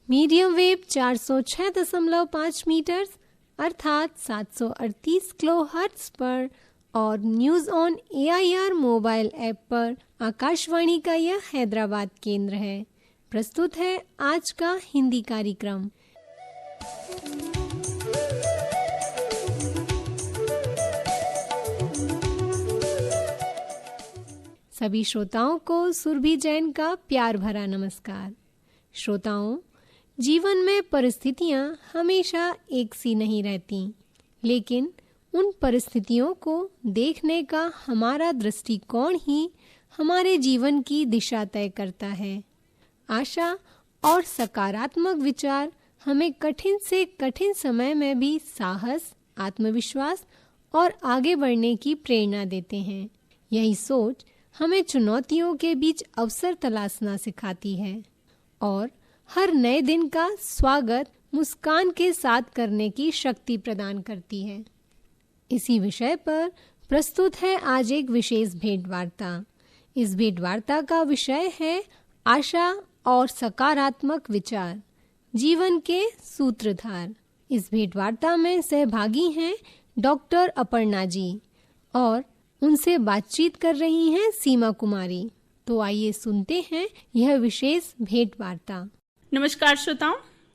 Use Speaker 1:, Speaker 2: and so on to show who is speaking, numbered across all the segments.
Speaker 1: Medium wave 406.5 metre अर्थात 738 kilo hertz पर और news on AIR mobile app पर आकाशवाणी का यह हैदराबाद केंद्र है। प्रस्तुत है आज का हिंदी कार्यक्रम। सभी श्रोताओं को सुरभि जैन का प्यार भरा नमस्कार। श्रोताओं, जीवन में परिस्थितियां हमेशा एक सी नहीं रहती, लेकिन उन परिस्थितियों को देखने का हमारा दृष्टिकोण ही हमारे जीवन की दिशा तय करता है। आशा और सकारात्मक विचार हमें कठिन से कठिन समय में भी साहस, आत्मविश्वास और आगे बढ़ने की प्रेरणा देते हैं। यही सोच हमें चुनौतियों के बीच अवसर तलाशना सिखाती है और हर नए दिन का स्वागत मुस्कान के साथ करने की शक्ति प्रदान करती है। इसी विषय पर प्रस्तुत है आज एक विशेष भेंट वार्ता। इस भेंट वार्ता का विषय है आशा और सकारात्मक विचार, जीवन के सूत्रधार। इस भेंट वार्ता में सहभागी हैं डॉक्टर अपर्णा जी और उनसे बातचीत कर रही हैं सीमा कुमारी। तो आइए सुनते हैं यह विशेष भेंट वार्ता।
Speaker 2: नमस्कार श्रोताओं,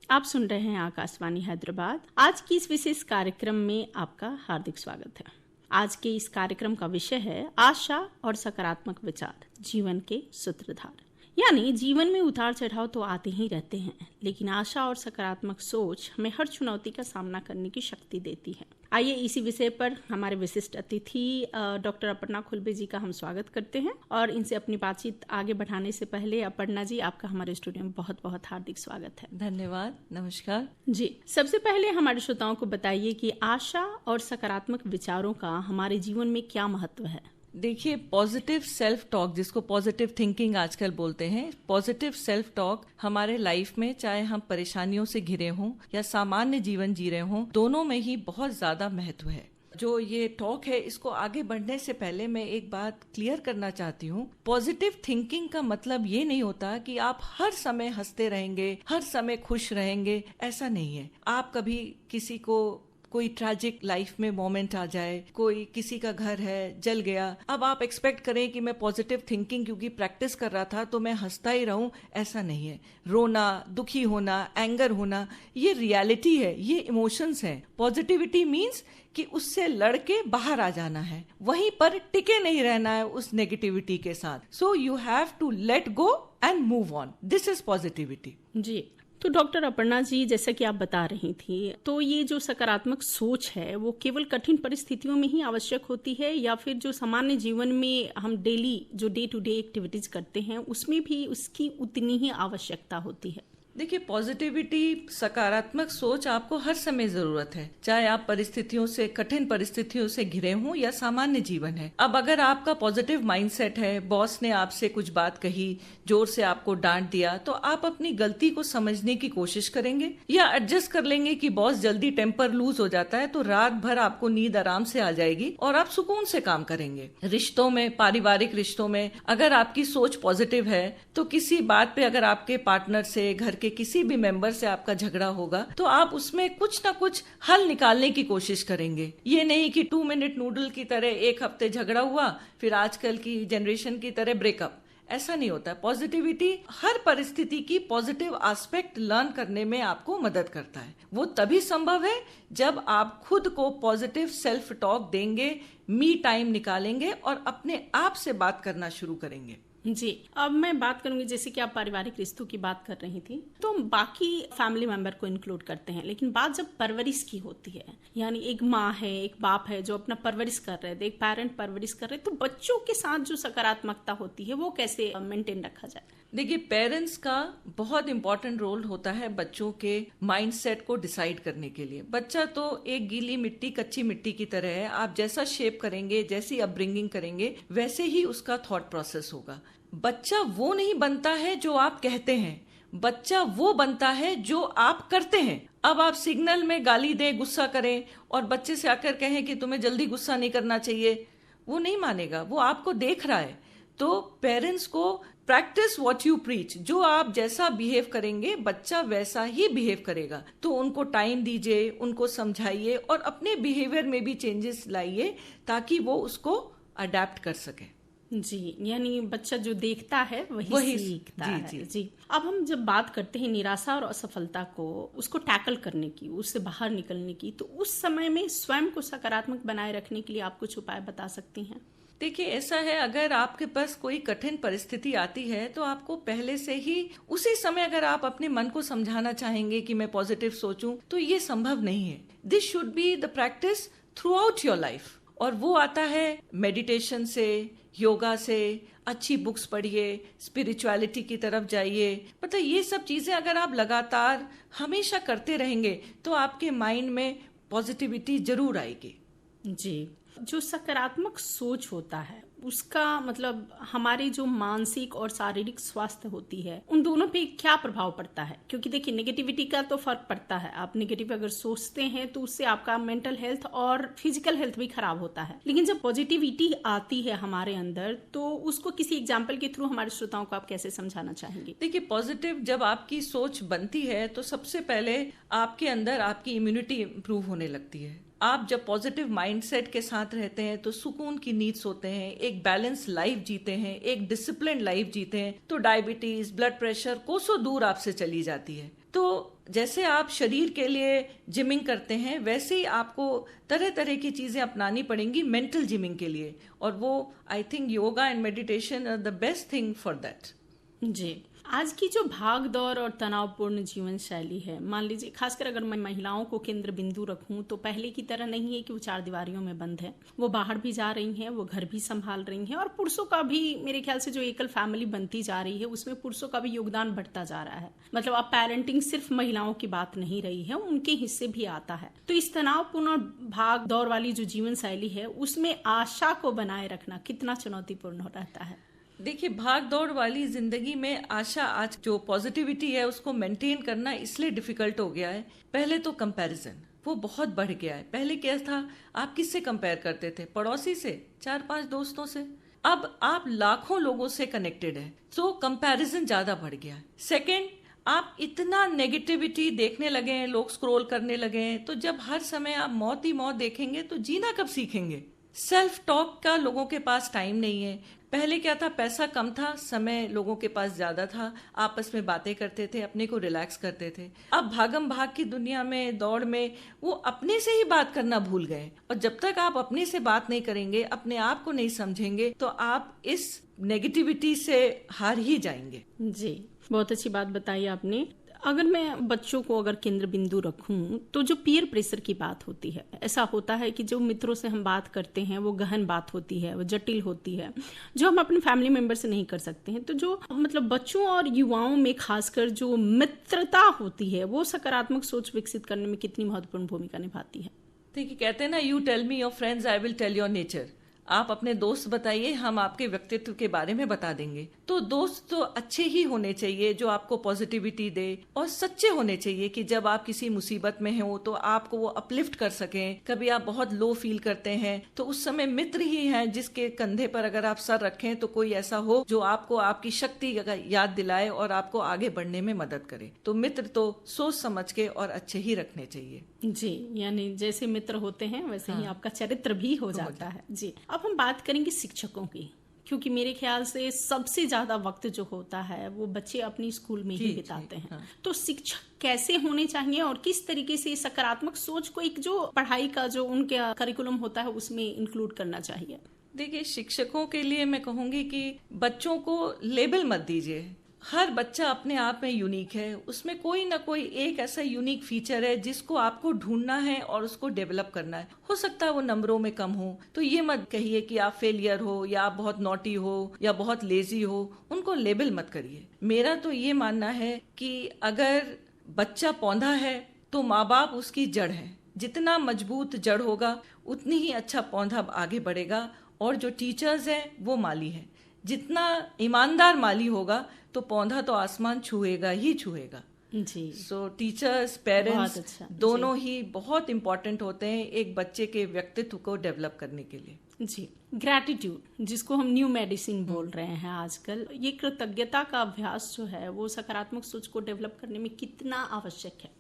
Speaker 2: आप सुन रहे हैं आकाशवाणी हैदराबाद। आज की इस विशेष कार्यक्रम में आपका हार्दिक स्वागत है। आज के इस कार्यक्रम का विषय है आशा और सकारात्मक विचार, जीवन के सूत्रधार। यानी जीवन में उतार चढ़ाव तो आते ही रहते हैं, लेकिन आशा और सकारात्मक सोच हमें हर चुनौती का सामना करने की शक्ति देती है। आइए इसी विषय पर हमारे विशिष्ट अतिथि डॉक्टर अपर्णा खुलबे जी का हम स्वागत करते हैं और इनसे अपनी बातचीत आगे बढ़ाने से पहले अपर्णा जी, आपका हमारे स्टूडियो में बहुत बहुत हार्दिक स्वागत है।
Speaker 3: धन्यवाद। नमस्कार
Speaker 2: जी। सबसे पहले हमारे श्रोताओं को बताइए कि आशा और सकारात्मक विचारों का हमारे जीवन में क्या महत्व है।
Speaker 3: देखिए, पॉजिटिव सेल्फ टॉक, जिसको पॉजिटिव थिंकिंग आजकल बोलते हैं, पॉजिटिव सेल्फ टॉक हमारे लाइफ में, चाहे हम परेशानियों से घिरे हों या सामान्य जीवन जी रहे हों, दोनों में ही बहुत ज्यादा महत्व है। जो ये टॉक है, इसको आगे बढ़ने से पहले मैं एक बात क्लियर करना चाहती हूँ। पॉजिटिव थिंकिंग का मतलब ये नहीं होता कि आप हर समय हंसते रहेंगे, हर समय खुश रहेंगे, ऐसा नहीं है। आप कभी किसी को कोई ट्रैजिक लाइफ में मोमेंट आ जाए, कोई किसी का घर है जल गया, अब आप एक्सपेक्ट करें कि मैं पॉजिटिव थिंकिंग क्योंकि प्रैक्टिस कर रहा था तो मैं हंसता ही रहूं, ऐसा नहीं है। रोना, दुखी होना, एंगर होना, ये रियलिटी है, ये इमोशंस हैं। पॉजिटिविटी मीन्स कि उससे लड़के बाहर आ जाना है, वहीं पर टिके नहीं रहना है उस नेगेटिविटी के साथ। So you have to let go and move on. This is positivity.
Speaker 2: जी। तो डॉक्टर अपर्णा जी, जैसा कि आप बता रही थी, तो ये जो सकारात्मक सोच है वो केवल कठिन परिस्थितियों में ही आवश्यक होती है या फिर जो सामान्य जीवन में हम डेली जो डे टू डे एक्टिविटीज करते हैं उसमें भी उसकी उतनी ही आवश्यकता होती है?
Speaker 3: देखिए, पॉजिटिविटी, सकारात्मक सोच आपको हर समय जरूरत है, चाहे आप परिस्थितियों से, कठिन परिस्थितियों से घिरे हों या सामान्य जीवन है। अब अगर आपका पॉजिटिव माइंडसेट है, बॉस ने आपसे कुछ बात कही, जोर से आपको डांट दिया, तो आप अपनी गलती को समझने की कोशिश करेंगे या एडजस्ट कर लेंगे कि बॉस जल्दी टेम्पर लूज हो जाता है तो रात भर आपको नींद आराम से आ जाएगी और आप सुकून से काम करेंगे। रिश्तों में, पारिवारिक रिश्तों में अगर आपकी सोच पॉजिटिव है तो किसी बात पे अगर आपके पार्टनर से, घर के किसी भी मेंबर से आपका झगड़ा होगा तो आप उसमें कुछ ना कुछ हल निकालने की कोशिश करेंगे। ये नहीं कि 2 मिनट नूडल की तरह एक हफ्ते झगड़ा हुआ फिर आजकल की जनरेशन की तरह ब्रेकअप, ऐसा नहीं होता है। पॉजिटिविटी हर परिस्थिति की पॉजिटिव एस्पेक्ट लर्न करने में आपको मदद करता है। वो तभी संभव है जब आप खुद को पॉजिटिव सेल्फ टॉक देंगे, मी टाइम निकालेंगे और अपने आप से बात करना शुरू करेंगे।
Speaker 2: जी। अब मैं बात करूंगी, जैसे कि आप पारिवारिक रिश्तों की बात कर रही थी, तो बाकी फैमिली मेंबर को इंक्लूड करते हैं, लेकिन बात जब परवरिश की होती है, यानी एक माँ है, एक बाप है जो अपना परवरिश कर रहे थे, एक पेरेंट परवरिश कर रहे, तो बच्चों के साथ जो सकारात्मकता होती है वो कैसे मेंटेन रखा जाए?
Speaker 3: देखिए, पेरेंट्स का बहुत इंपॉर्टेंट रोल होता है बच्चों के माइंडसेट को डिसाइड करने के लिए। बच्चा तो एक गीली मिट्टी, कच्ची मिट्टी की तरह है। आप जैसा शेप करेंगे, जैसी अपब्रिंगिंग करेंगे, वैसे ही उसका थॉट प्रोसेस होगा। बच्चा वो नहीं बनता है जो आप कहते हैं, बच्चा वो बनता है जो आप करते हैं। अब आप सिग्नल में गाली दें, गुस्सा करें और बच्चे से आकर कहें कि तुम्हें जल्दी गुस्सा नहीं करना चाहिए, वो नहीं मानेगा, वो आपको देख रहा है। तो पेरेंट्स को प्रैक्टिस व्हाट यू प्रीच, जो आप जैसा बिहेव करेंगे बच्चा वैसा ही बिहेव करेगा। तो उनको टाइम दीजिए, उनको समझाइए और अपने बिहेवियर में भी चेंजेस लाइए ताकि वो उसको अडेप्ट कर सके।
Speaker 2: जी, यानी बच्चा जो देखता है वही सीखता है। जी। अब हम जब बात करते हैं निराशा और असफलता को, उसको टैकल करने की, उससे बाहर निकलने की, तो उस समय में स्वयं को सकारात्मक बनाए रखने के लिए आप कुछ उपाय बता सकती हैं?
Speaker 3: देखिए, ऐसा है, अगर आपके पास कोई कठिन परिस्थिति आती है तो आपको पहले से ही उसी समय अगर आप अपने मन को समझाना चाहेंगे कि मैं पॉजिटिव सोचूं, तो ये संभव नहीं है। This should be the practice through out your life, और वो आता है मेडिटेशन से, योगा से, अच्छी बुक्स पढ़िए, स्पिरिचुअलिटी की तरफ जाइए। मतलब ये सब चीजें अगर आप लगातार हमेशा करते रहेंगे तो आपके माइंड में पॉजिटिविटी जरूर आएगी।
Speaker 2: जी, जो सकारात्मक सोच होता है उसका मतलब हमारे जो मानसिक और शारीरिक स्वास्थ्य होती है उन दोनों पे क्या प्रभाव पड़ता है? क्योंकि देखिए, नेगेटिविटी का तो फर्क पड़ता है। आप नेगेटिव अगर सोचते हैं तो उससे आपका मेंटल हेल्थ और फिजिकल हेल्थ भी खराब होता है, लेकिन जब पॉजिटिविटी आती है हमारे अंदर तो उसको किसी एग्जाम्पल के थ्रू हमारे श्रोताओं को आप कैसे समझाना चाहेंगे?
Speaker 3: देखिए, पॉजिटिव जब आपकी सोच बनती है तो सबसे पहले आपके अंदर आपकी इम्यूनिटी इंप्रूव होने लगती है। आप जब पॉजिटिव माइंडसेट के साथ रहते हैं तो सुकून की नींद सोते हैं, एक बैलेंस लाइफ जीते हैं, एक डिसिप्लिन लाइफ जीते हैं, तो डायबिटीज, ब्लड प्रेशर कोसों दूर आपसे चली जाती है। तो जैसे आप शरीर के लिए जिमिंग करते हैं वैसे ही आपको तरह तरह की चीजें अपनानी पड़ेंगी मेंटल जिमिंग के लिए, और वो I think yoga and meditation are the best thing for that.
Speaker 2: जी, आज की जो भाग दौड़ और तनावपूर्ण जीवन शैली है, मान लीजिए खासकर अगर मैं महिलाओं को केंद्र बिंदु रखूं तो पहले की तरह नहीं है कि वो 4 दीवारियों में बंद है। वो बाहर भी जा रही हैं, वो घर भी संभाल रही हैं, और पुरुषों का भी मेरे ख्याल से जो एकल फैमिली बनती जा रही है उसमें पुरुषों का भी योगदान बढ़ता जा रहा है। मतलब अब पेरेंटिंग सिर्फ महिलाओं की बात नहीं रही है, उनके हिस्से भी आता है। तो इस तनावपूर्ण भाग दौड़ वाली जो जीवन शैली है उसमें आशा को बनाए रखना कितना चुनौतीपूर्ण रहता है?
Speaker 3: देखिए, भाग दौड़ वाली जिंदगी में आशा, आज जो पॉजिटिविटी है उसको मेंटेन करना इसलिए डिफिकल्ट हो गया है। पहले तो कंपैरिजन वो बहुत बढ़ गया है। पहले क्या था, आप किससे कंपेयर करते थे? पड़ोसी से, 4-5 दोस्तों से। अब आप लाखों लोगों से कनेक्टेड है, तो कंपैरिजन ज्यादा बढ़ गया है। सेकेंड, आप इतना नेगेटिविटी देखने लगे हैं, लोग स्क्रॉल करने लगे हैं, तो जब हर समय आप मौत ही मौत देखेंगे तो जीना कब सीखेंगे? सेल्फ टॉक का लोगों के पास टाइम नहीं है। पहले क्या था, पैसा कम था, समय लोगों के पास ज्यादा था, आपस में बातें करते थे, अपने को रिलैक्स करते थे। अब भागम भाग की दुनिया में, दौड़ में, वो अपने से ही बात करना भूल गए। और जब तक आप अपने से बात नहीं करेंगे, अपने आप को नहीं समझेंगे, तो आप इस नेगेटिविटी से हार ही जाएंगे।
Speaker 2: जी, बहुत अच्छी बात बताई आपने। अगर मैं बच्चों को अगर केंद्र बिंदु रखूं तो जो पीयर प्रेशर की बात होती है, ऐसा होता है कि जो मित्रों से हम बात करते हैं वो गहन बात होती है, वो जटिल होती है, जो हम अपने फैमिली मेंबर से नहीं कर सकते हैं। तो जो मतलब बच्चों और युवाओं में खासकर जो मित्रता होती है वो सकारात्मक सोच विकसित करने में कितनी महत्वपूर्ण भूमिका निभाती है?
Speaker 3: देखिए, कहते हैं ना, you tell me your friends, I will tell your nature. आप अपने दोस्त बताइए, हम आपके व्यक्तित्व के बारे में बता देंगे। तो दोस्त तो अच्छे ही होने चाहिए जो आपको पॉजिटिविटी दे, और सच्चे होने चाहिए कि जब आप किसी मुसीबत में हो तो आपको वो अपलिफ्ट कर सकें। कभी आप बहुत लो फील करते हैं तो उस समय मित्र ही हैं जिसके कंधे पर अगर आप सर रखें तो कोई ऐसा हो जो आपको आपकी शक्ति याद दिलाए और आपको आगे बढ़ने में मदद करे। तो मित्र तो सोच समझ के और अच्छे ही रखने चाहिए।
Speaker 2: जी, यानी जैसे मित्र होते हैं वैसे ही आपका चरित्र भी हो जाता है। जी, अब हम बात करेंगे शिक्षकों की, क्योंकि मेरे ख्याल से सबसे ज्यादा वक्त जो होता है वो बच्चे अपनी स्कूल में ही बिताते हैं। हाँ। तो शिक्षक कैसे होने चाहिए और किस तरीके से सकारात्मक सोच को एक जो पढ़ाई का जो उनके करिकुलम होता है उसमें इंक्लूड करना चाहिए?
Speaker 3: देखिए, शिक्षकों के लिए मैं कहूंगी कि बच्चों को लेबल मत दीजिए। हर बच्चा अपने आप में यूनिक है, उसमें कोई ना कोई एक ऐसा यूनिक फीचर है जिसको आपको ढूंढना है और उसको डेवलप करना है। हो सकता है वो नंबरों में कम हो, तो ये मत कहिए कि आप फेलियर हो या आप बहुत नॉटी हो या बहुत लेजी हो, उनको लेबल मत करिए। मेरा तो ये मानना है कि अगर बच्चा पौधा है तो माँ बाप उसकी जड़ है। जितना मजबूत जड़ होगा उतनी ही अच्छा पौधा आगे बढ़ेगा, और जो टीचर्स हैं वो माली हैं। जितना ईमानदार माली होगा तो पौधा तो आसमान छुएगा ही छुएगा।
Speaker 2: जी,
Speaker 3: सो टीचर्स, पेरेंट्स दोनों ही बहुत इम्पोर्टेंट होते हैं एक बच्चे के व्यक्तित्व को डेवलप करने के लिए।
Speaker 2: जी, ग्रैटिट्यूड जिसको हम न्यू मेडिसिन बोल रहे हैं आजकल, ये कृतज्ञता का अभ्यास जो है वो सकारात्मक सोच को डेवलप करने में कितना आवश्यक है?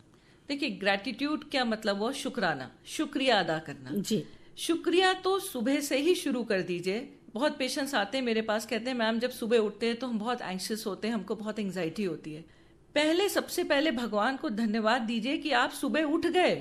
Speaker 3: देखिए, ग्रैटिट्यूड क्या मतलब हुआ? शुक्राना, शुक्रिया अदा करना।
Speaker 2: जी,
Speaker 3: शुक्रिया तो सुबह से ही शुरू कर दीजिए। बहुत पेशेंट्स आते हैं मेरे पास, कहते हैं मैम जब सुबह उठते हैं तो हम बहुत एंग्शियस होते हैं, हमको बहुत एंग्जाइटी होती है। पहले सबसे पहले भगवान को धन्यवाद दीजिए कि आप सुबह उठ गए।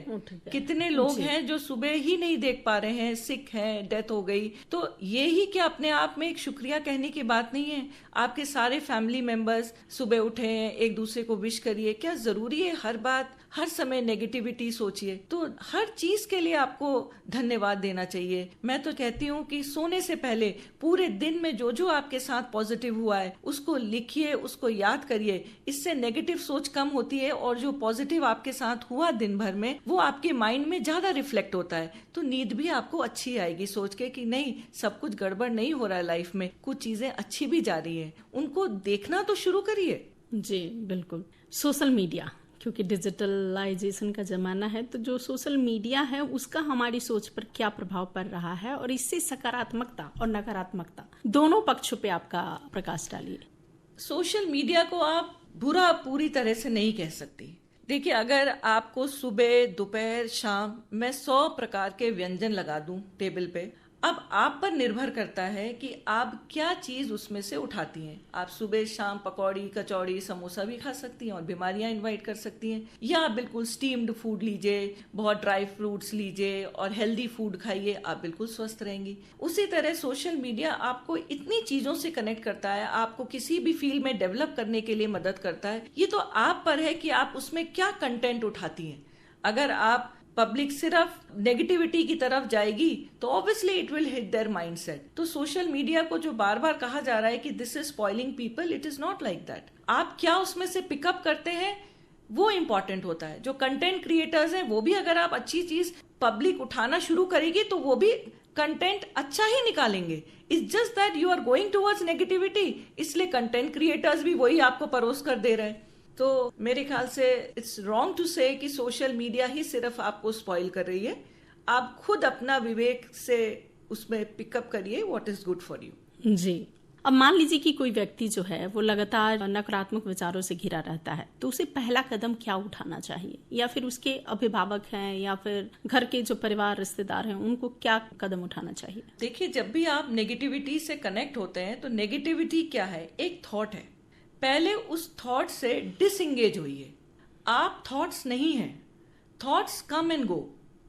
Speaker 3: कितने लोग हैं जो सुबह ही नहीं देख पा रहे हैं, सिक हैं, डेथ हो गई। तो ये ही क्या अपने आप में एक शुक्रिया कहने की बात नहीं है? आपके सारे फैमिली मेंबर्स सुबह उठे हैं, एक दूसरे को विश करिए। क्या जरूरी है हर बात हर समय नेगेटिविटी सोचिए? तो हर चीज के लिए आपको धन्यवाद देना चाहिए। मैं तो कहती हूँ कि सोने से पहले पूरे दिन में जो जो आपके साथ पॉजिटिव हुआ है उसको लिखिए, उसको याद करिए। इससे नेगेटिव सोच कम होती है और जो पॉजिटिव आपके साथ हुआ दिन भर में वो आपके माइंड में ज्यादा रिफ्लेक्ट होता है। तो नींद भी आपको अच्छी आएगी सोच के कि नहीं, सब कुछ गड़बड़ नहीं हो रहा है लाइफ में, कुछ चीजें अच्छी भी जा रही है। उनको देखना तो शुरू करिए।
Speaker 2: जी बिल्कुल। सोशल मीडिया, क्योंकि डिजिटलाइजेशन का जमाना है, तो जो सोशल मीडिया है उसका हमारी सोच पर क्या प्रभाव पड़ रहा है और इससे सकारात्मकता और नकारात्मकता दोनों पक्षों पे आपका प्रकाश डालिए।
Speaker 3: सोशल मीडिया को आप बुरा पूरी तरह से नहीं कह सकती। देखिए, अगर आपको सुबह दोपहर शाम मैं 100 प्रकार के व्यंजन लगा दूं टेबल पे, अब आप पर निर्भर करता है कि आप क्या चीज उसमें से उठाती हैं। आप सुबह शाम पकौड़ी, कचौड़ी, समोसा भी खा सकती हैं और बीमारियां इनवाइट कर सकती हैं, या आप बिल्कुल स्टीम्ड फूड लीजिए, बहुत ड्राई फ्रूट्स लीजिए और हेल्दी फूड खाइए, आप बिल्कुल स्वस्थ रहेंगी। उसी तरह सोशल मीडिया आपको इतनी चीजों से कनेक्ट करता है, आपको किसी भी फील्ड में डेवलप करने के लिए मदद करता है। ये तो आप पर है कि आप उसमें क्या कंटेंट उठाती हैं। अगर आप पब्लिक सिर्फ नेगेटिविटी की तरफ जाएगी तो obviously it will hit there mindset. तो सोशल मीडिया को जो बार बार कहा जा रहा है कि this is spoiling people, it is not like that. आप क्या उसमें से पिकअप करते हैं वो इंपॉर्टेंट होता है। जो कंटेंट क्रिएटर्स हैं वो भी अगर आप अच्छी चीज पब्लिक उठाना शुरू करेगी तो वो भी कंटेंट अच्छा ही निकालेंगे। It's just that you are going towards negativity, इसलिए कंटेंट क्रिएटर्स भी वही आपको परोस कर दे रहे हैं। तो मेरे ख्याल से इट्स रॉन्ग टू से कि सोशल मीडिया ही सिर्फ आपको स्पॉइल कर रही है। आप खुद अपना विवेक से उसमें पिकअप करिए what is good for you.
Speaker 2: जी, अब मान लीजिए कि कोई व्यक्ति जो है वो लगातार नकारात्मक विचारों से घिरा रहता है, तो उसे पहला कदम क्या उठाना चाहिए? या फिर उसके अभिभावक हैं या फिर घर के जो परिवार रिश्तेदार हैं उनको क्या कदम उठाना चाहिए?
Speaker 3: देखिए, जब भी आप नेगेटिविटी से कनेक्ट होते हैं तो नेगेटिविटी क्या है? एक थॉट है। पहले उस थॉट से डिसएंगेज होइए। आप थॉट्स नहीं हैं, थॉट्स कम एंड गो।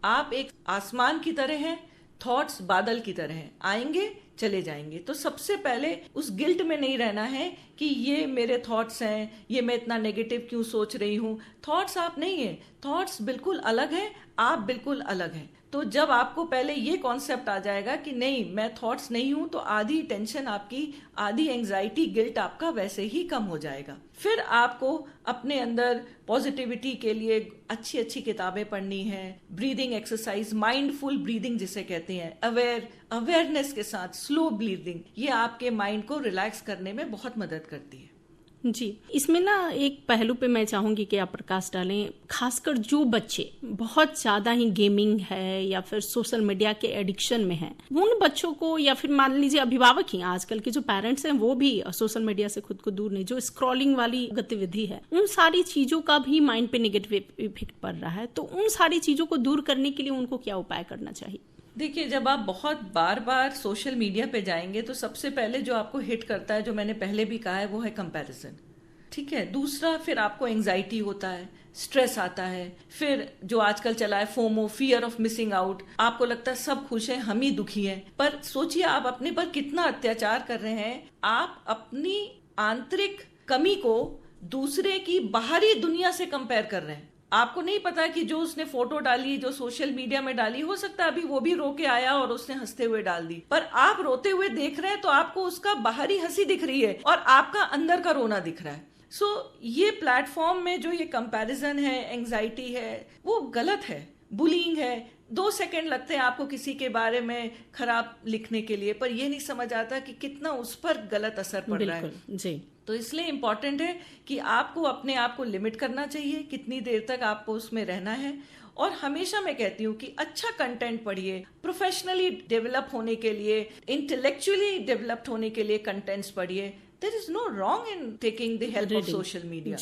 Speaker 3: आप एक आसमान की तरह हैं, थॉट्स बादल की तरह हैं, आएंगे चले जाएंगे। तो सबसे पहले उस गिल्ट में नहीं रहना है कि ये मेरे थॉट्स हैं, ये मैं इतना नेगेटिव क्यों सोच रही हूं। थॉट्स आप नहीं है, थॉट्स बिल्कुल अलग हैं, आप बिल्कुल अलग हैं। तो जब आपको पहले ये कॉन्सेप्ट आ जाएगा कि नहीं मैं थॉट्स नहीं हूं, तो आधी टेंशन आपकी, आधी एंजाइटी, गिल्ट आपका वैसे ही कम हो जाएगा। फिर आपको अपने अंदर पॉजिटिविटी के लिए अच्छी अच्छी किताबें पढ़नी है, ब्रीदिंग एक्सरसाइज, माइंडफुल ब्रीदिंग जिसे कहते हैं, अवेयरनेस के साथ स्लो ब्रीदिंग, ये आपके माइंड को रिलैक्स करने में बहुत मदद करती है।
Speaker 2: जी, इसमें ना एक पहलू पे मैं चाहूंगी कि आप प्रकाश डालें। खासकर जो बच्चे बहुत ज्यादा ही गेमिंग है या फिर सोशल मीडिया के एडिक्शन में हैं, उन बच्चों को, या फिर मान लीजिए अभिभावक ही, आजकल के जो पेरेंट्स हैं वो भी सोशल मीडिया से खुद को दूर नहीं, जो स्क्रॉलिंग वाली गतिविधि है, उन सारी चीजों का भी माइंड पे नेगेटिव इफेक्ट पड़ रहा है। तो उन सारी चीजों को दूर करने के लिए उनको क्या उपाय करना चाहिए?
Speaker 3: देखिए, जब आप बहुत बार बार सोशल मीडिया पे जाएंगे तो सबसे पहले जो आपको हिट करता है, जो मैंने पहले भी कहा है, वो है कंपैरिजन। ठीक है। दूसरा, फिर आपको एंजाइटी होता है, स्ट्रेस आता है। फिर जो आजकल चला है FOMO, fear of missing out, आपको लगता है सब खुश हैं, हम ही दुखी हैं। पर सोचिए आप अपने पर कितना अत्याचार कर रहे हैं। आप अपनी आंतरिक कमी को दूसरे की बाहरी दुनिया से कंपेयर कर रहे हैं। आपको नहीं पता कि जो उसने फोटो डाली, जो सोशल मीडिया में डाली, हो सकता है अभी वो भी रो के आया और उसने हंसते हुए डाल दी, पर आप रोते हुए देख रहे हैं तो आपको उसका बाहरी हंसी दिख रही है और आपका अंदर का रोना दिख रहा है। ये प्लेटफॉर्म में जो ये कंपैरिजन है, एंजाइटी है, वो गलत है, बुलिंग है। 2 सेकंड लगते हैं आपको किसी के बारे में खराब लिखने के लिए, पर ये नहीं समझ आता कि कितना उस पर गलत असर पड़ रहा है।
Speaker 2: जी।
Speaker 3: तो इसलिए इम्पोर्टेंट है कि आपको अपने आप को लिमिट करना चाहिए, कितनी देर तक आपको उसमें रहना है। और हमेशा मैं कहती हूँ कि अच्छा कंटेंट पढ़िए, प्रोफेशनली डेवलप होने के लिए, इंटेलेक्चुअली डेवलप्ड होने के लिए कंटेंट्स पढ़िए। There is no wrong in taking the help of social media.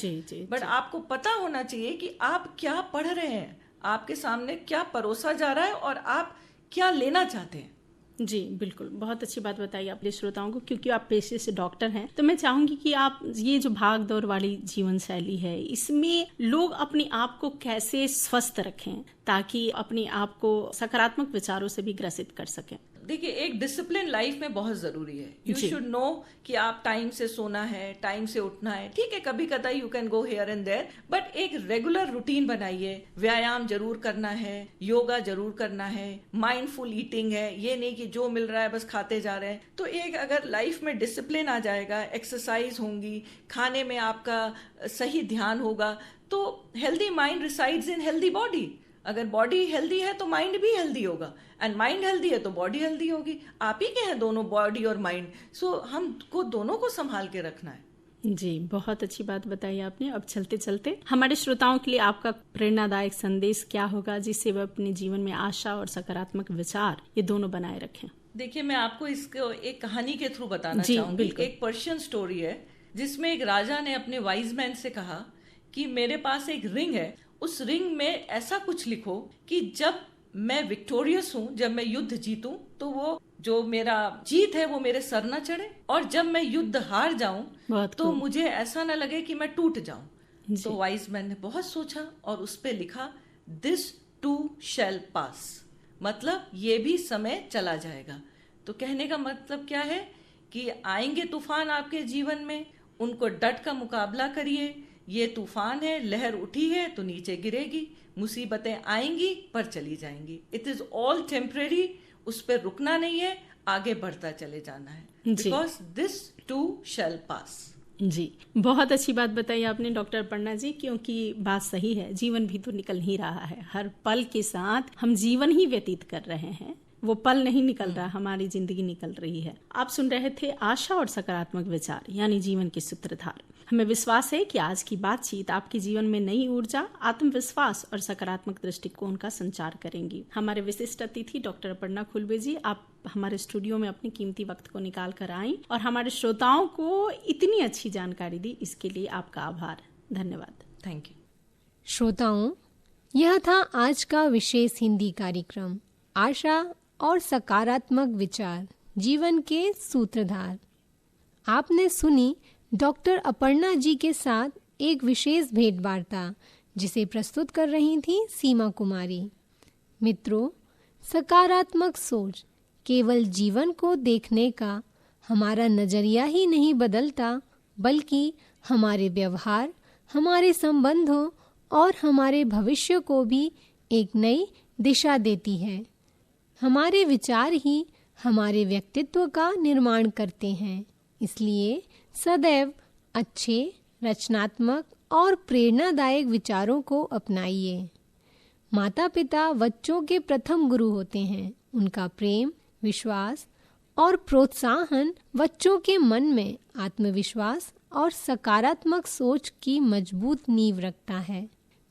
Speaker 3: But आपको पता होना चाहिए कि आप क्या पढ़ रहे हैं, आपके सामने क्या परोसा जा रहा है और आप क्या लेना चाहते हैं।
Speaker 2: जी बिल्कुल, बहुत अच्छी बात बताई आपने श्रोताओं को, क्योंकि आप पेशे से डॉक्टर हैं। तो मैं चाहूंगी कि आप ये जो भाग दौड़ वाली जीवन शैली है, इसमें लोग अपने आप को कैसे स्वस्थ रखें ताकि अपने आप को सकारात्मक विचारों से भी ग्रसित कर सकें।
Speaker 3: देखिए, एक डिसिप्लिन लाइफ में बहुत जरूरी है। यू शुड नो कि आप टाइम से सोना है, टाइम से उठना है। ठीक है, कभी कदाई you can go here and there, but एक रेगुलर रूटीन बनाइए। व्यायाम जरूर करना है, योगा जरूर करना है, माइंडफुल ईटिंग है, ये नहीं कि जो मिल रहा है बस खाते जा रहे हैं। तो एक अगर लाइफ में डिसिप्लिन आ जाएगा, एक्सरसाइज होंगी, खाने में आपका सही ध्यान होगा, तो healthy mind resides in healthy body. अगर बॉडी हेल्दी है तो माइंड भी हेल्दी होगा, एंड माइंड हेल्दी है तो बॉडी हेल्दी होगी। आप ही के हैं दोनों, बॉडी और माइंड। सो हमको दोनों को संभाल के रखना है।
Speaker 2: जी, बहुत अच्छी बात बताई आपने। अब चलते चलते हमारे श्रोताओं के लिए आपका प्रेरणादायक संदेश क्या होगा, जिससे वे अपने जीवन में आशा और सकारात्मक विचार ये दोनों बनाए रखें?
Speaker 3: देखिए, मैं आपको इसको एक कहानी के थ्रू बताना चाहूंगी। एक पर्शियन स्टोरी है जिसमें एक राजा ने अपने वाइज मैन से कहा कि मेरे पास एक रिंग है, उस रिंग में ऐसा कुछ लिखो कि जब मैं विक्टोरियस हूँ, जब मैं युद्ध जीतूं, तो वो जो मेरा जीत है वो मेरे सर न चढ़े, और जब मैं युद्ध हार जाऊं तो मुझे ऐसा न लगे कि मैं टूट जाऊं। तो वाइज मैन ने बहुत सोचा और उस पे लिखा, दिस टू शैल पास, मतलब ये भी समय चला जाएगा। तो कहने का मतलब क्या है कि आएंगे तूफान आपके जीवन में, उनको डट का मुकाबला करिए। ये तूफान है, लहर उठी है तो नीचे गिरेगी, मुसीबतें आएंगी पर चली जाएंगी। इट इज ऑल टेम्परेरी, उस पर रुकना नहीं है, आगे बढ़ता चले जाना है, बिकॉज दिस टू शैल पास।
Speaker 2: जी, बहुत अच्छी बात बताई आपने डॉक्टर अपर्णा जी, क्योंकि बात सही है, जीवन भी तो निकल ही रहा है। हर पल के साथ हम जीवन ही व्यतीत कर रहे हैं, वो पल नहीं निकल रहा, हमारी जिंदगी निकल रही है। आप सुन रहे थे आशा और सकारात्मक विचार, यानी जीवन के सूत्रधार। हमें विश्वास है कि आज की बातचीत आपके जीवन में नई ऊर्जा, आत्मविश्वास और सकारात्मक दृष्टिकोण का संचार करेंगी। हमारे विशिष्ट अतिथि डॉक्टर अपर्णा खुलबे जी, आप हमारे स्टूडियो में अपने कीमती वक्त को निकाल कर आई और हमारे श्रोताओं को इतनी अच्छी जानकारी दी, इसके लिए आपका आभार, धन्यवाद।
Speaker 3: Thank you.
Speaker 1: श्रोताओं, यह था आज का विशेष हिंदी कार्यक्रम आशा और सकारात्मक विचार, जीवन के सूत्रधार। आपने सुनी डॉक्टर अपर्णा जी के साथ एक विशेष भेंटवार्ता, जिसे प्रस्तुत कर रही थी सीमा कुमारी। मित्रों, सकारात्मक सोच केवल जीवन को देखने का हमारा नजरिया ही नहीं बदलता, बल्कि हमारे व्यवहार, हमारे संबंधों और हमारे भविष्य को भी एक नई दिशा देती है। हमारे विचार ही हमारे व्यक्तित्व का निर्माण करते हैं। इसलिए सदैव अच्छे, रचनात्मक और प्रेरणादायक विचारों को अपनाइए। माता पिता बच्चों के प्रथम गुरु होते हैं। उनका प्रेम, विश्वास और प्रोत्साहन बच्चों के मन में आत्मविश्वास और सकारात्मक सोच की मजबूत नींव रखता है।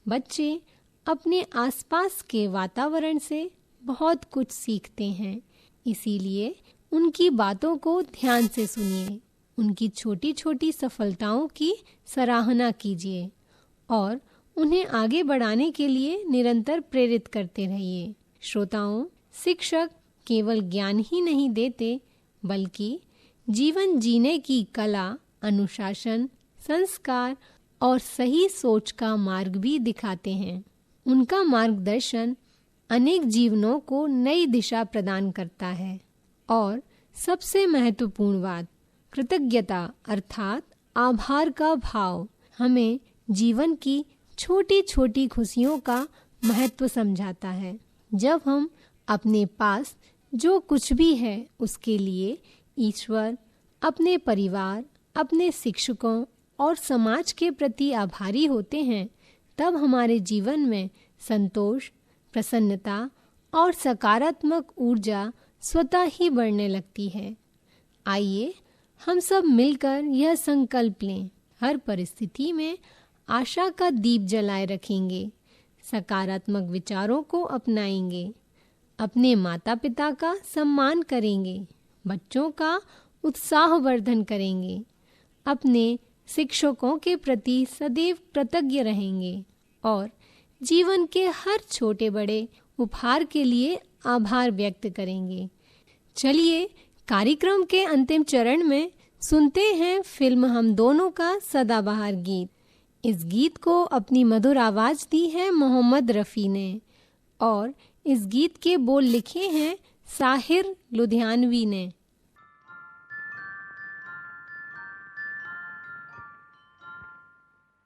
Speaker 1: बच्चे अपने आसपास के वातावरण से बहुत कुछ सीखते हैं, इसीलिए उनकी बातों को ध्यान से सुनिए, उनकी छोटी छोटी सफलताओं की सराहना कीजिए और उन्हें आगे बढ़ाने के लिए निरंतर प्रेरित करते रहिए। श्रोताओं, शिक्षक केवल ज्ञान ही नहीं देते, बल्कि जीवन जीने की कला, अनुशासन, संस्कार और सही सोच का मार्ग भी दिखाते हैं। उनका मार्गदर्शन अनेक जीवनों को नई दिशा प्रदान करता है। और सबसे महत्वपूर्ण बात, कृतज्ञता अर्थात आभार का भाव हमें जीवन की छोटी छोटी खुशियों का महत्व समझाता है। जब हम अपने पास जो कुछ भी है उसके लिए ईश्वर, अपने परिवार, अपने शिक्षकों और समाज के प्रति आभारी होते हैं, तब हमारे जीवन में संतोष, प्रसन्नता और सकारात्मक ऊर्जा स्वतः ही बढ़ने लगती है। आइए हम सब मिलकर यह संकल्प लें, हर परिस्थिति में आशा का दीप जलाए रखेंगे, सकारात्मक विचारों को अपनाएंगे, अपने माता पिता का सम्मान करेंगे, बच्चों का उत्साहवर्धन करेंगे, अपने शिक्षकों के प्रति सदैव कृतज्ञ रहेंगे और जीवन के हर छोटे बड़े उपहार के लिए आभार व्यक्त करेंगे। चलिए कार्यक्रम के अंतिम चरण में सुनते हैं फिल्म हम दोनों का सदाबहार गीत। इस गीत को अपनी मधुर आवाज दी है मोहम्मद रफ़ी ने और इस गीत के बोल लिखे हैं साहिर लुधियानवी ने।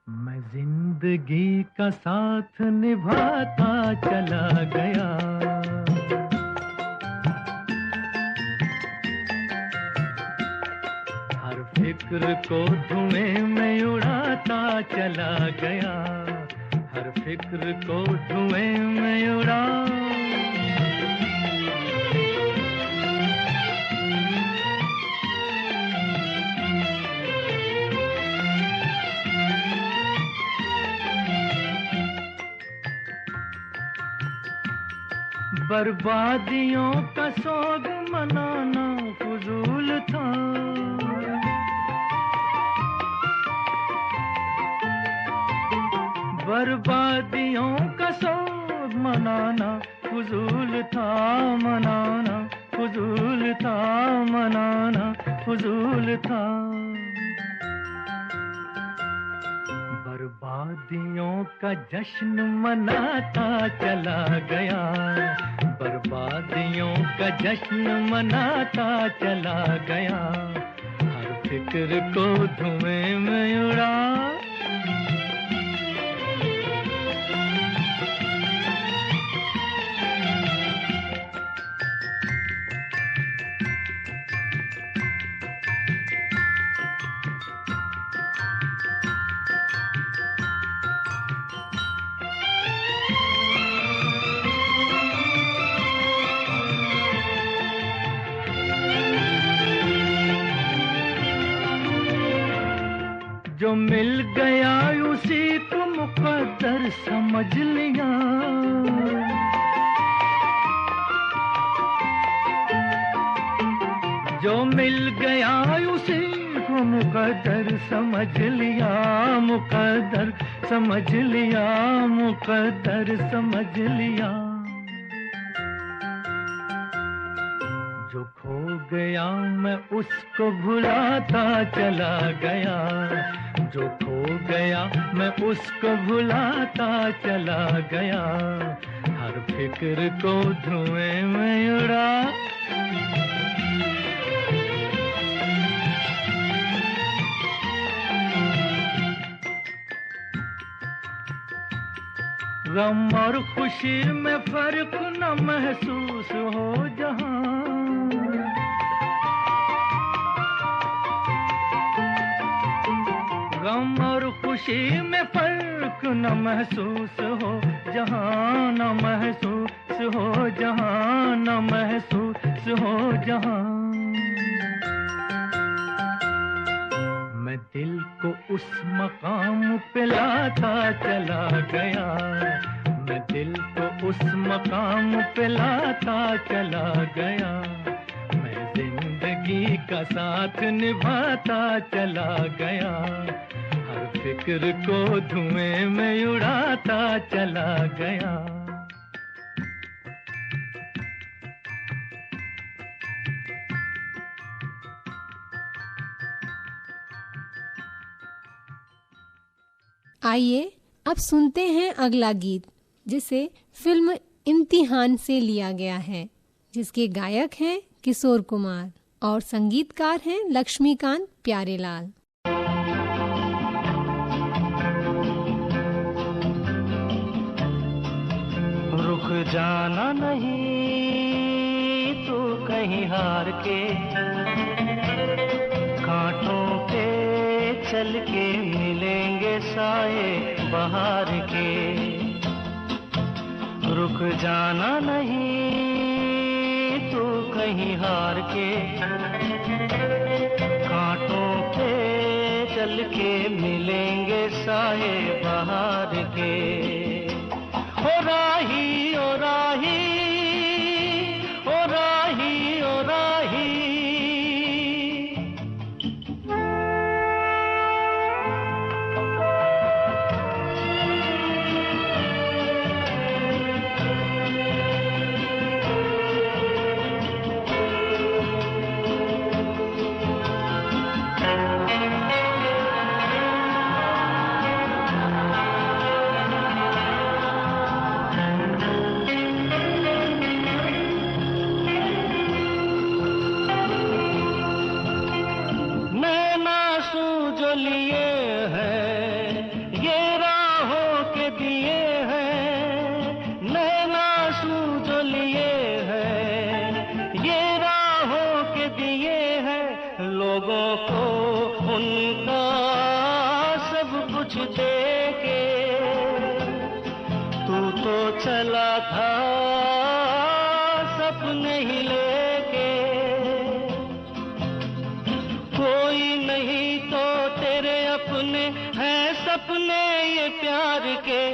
Speaker 4: मैं जिंदगी का साथ निभाता चला गया, हर फिक्र को धुएं में उड़ाता चला गया, हर फिक्र को धुएं में उड़ा। बर्बादियों का सोग मनाना फजूल था, बर्बादियों का सोग मनाना फजूल था, मनाना फजूल था, मनाना फजूल था। बर्बादियों का जश्न मनाता चला गया, बर्बादियों का जश्न मनाता चला गया, हर फिक्र को धुएं में उड़ा। जो मिल गया उसी को मुकद्दर समझ लिया, जो मिल गया उसी को मुकद्दर समझ लिया, मुकद्दर समझ लिया, मुकद्दर समझ लिया। जो खो गया मैं उसको भुलाता चला गया, जो खो गया मैं उसको भुलाता चला गया, हर फिक्र को धुएं में उड़ा। गम और खुशी में फर्क न महसूस हो जहां, गम और खुशी में फर्क न महसूस हो जहां, न महसूस हो जहां, न महसूस हो जहां। मैं दिल को उस मकाम पे लाता चला गया, मैं दिल को उस मकाम पे लाता चला गया, मैं जिंदगी का साथ निभाता चला गया, हर फिक्र को धुएं में उड़ाता चला गया।
Speaker 1: आइए अब सुनते हैं अगला गीत, जिसे फिल्म इम्तिहान से लिया गया है, जिसके गायक हैं किशोर कुमार और संगीतकार हैं लक्ष्मीकांत प्यारेलाल।
Speaker 4: रुक जाना नहीं तू कहीं हार के, कांटों पे चल के मिलेंगे साए बहार के। रुक जाना नहीं तू कहीं हार के, कांटों पे चल के मिलेंगे साए बहार के। राही ओ राही, ओ राही ओ राही। लोगों को उनका सब कुछ देके तू तो चला था सपने ही लेके। कोई नहीं तो तेरे अपने हैं सपने ये प्यार के।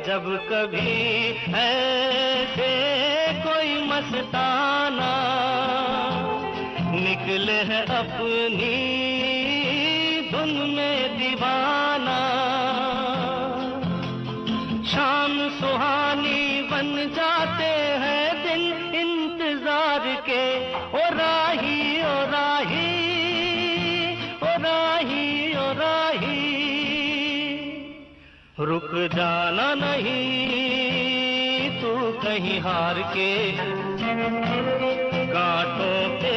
Speaker 4: जब कभी ऐसे कोई मस्ताना निकले है अपनी धुन में दीवाना, शाम सुहानी बन जाते हैं दिन इंतजार के। ओ राही ओ राही, ओ राही ओ राही, रुक जाना नहीं तू कहीं हार के। कांटों पे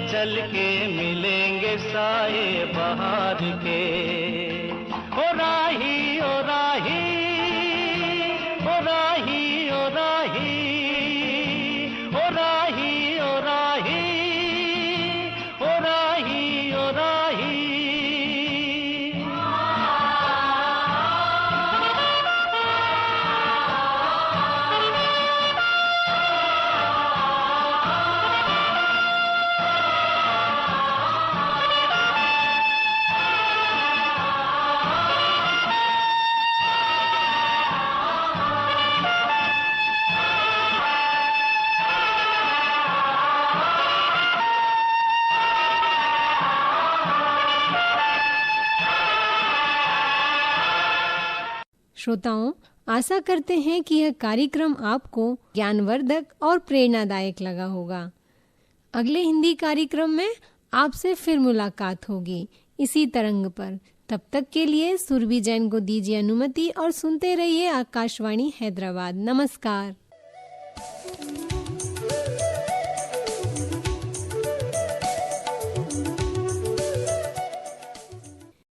Speaker 4: चल के मिलेंगे साए बहार के। ओ राही ओ राही, ओ राही ओ राही, ओ राही ओ राही, ओ राही ओ राही।
Speaker 1: श्रोताओं, आशा करते हैं कि यह कार्यक्रम आपको ज्ञानवर्धक और प्रेरणादायक लगा होगा। अगले हिंदी कार्यक्रम में आपसे फिर मुलाकात होगी इसी तरंग पर। तब तक के लिए सुरभि जैन को दीजिए अनुमति और सुनते रहिए आकाशवाणी हैदराबाद। नमस्कार।